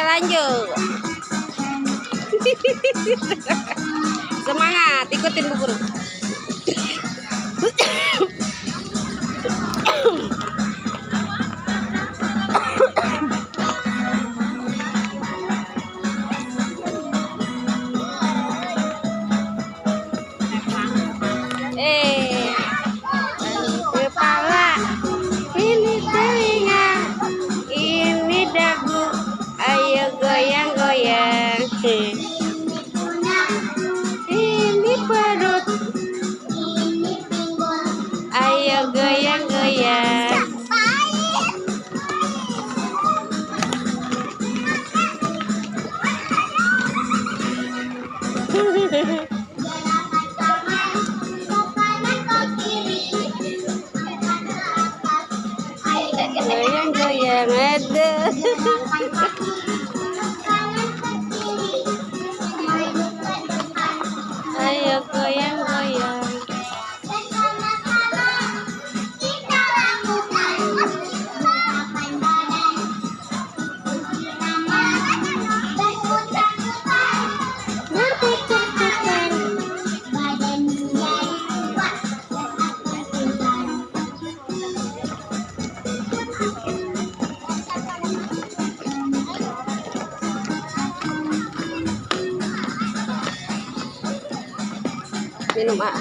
lanjut. Semangat, ikutin Bu Guru. Kepala, ini telinga, ini dagu, ayo goyang-goyang. Ini perut, ayo goyang-goyang. Goyang-goyang, aduh. Ayo goyang-goyang. Minum ah.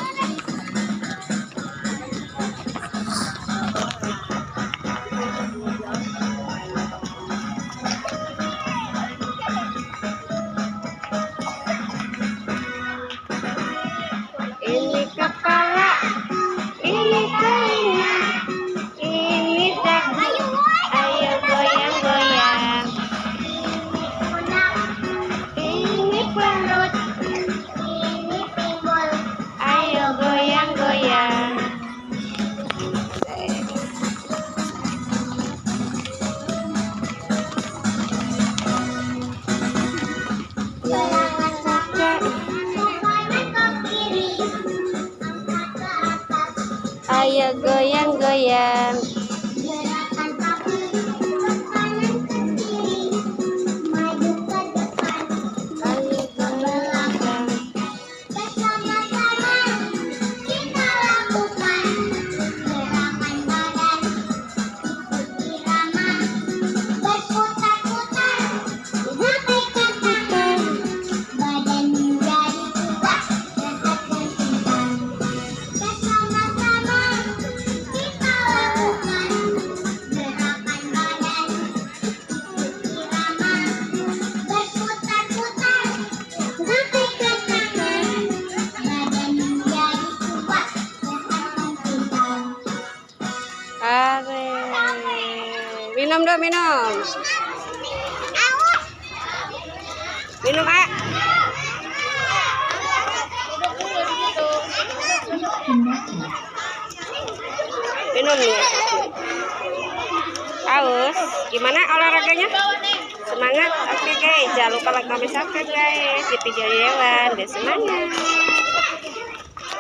Ini kepala, ini telinga, ini dagu, ayo goyang-goyang. Ini perut, ini pinggul, ayo goyang-goyang. Ayo goyang-goyang. Minum dong, minum. Minum ah. Minum nih. Haus. Gimana olahraganya? Semangat. Oke guys, jangan lupa like, comment, subscribe guys. Di video Yewan. Semangat.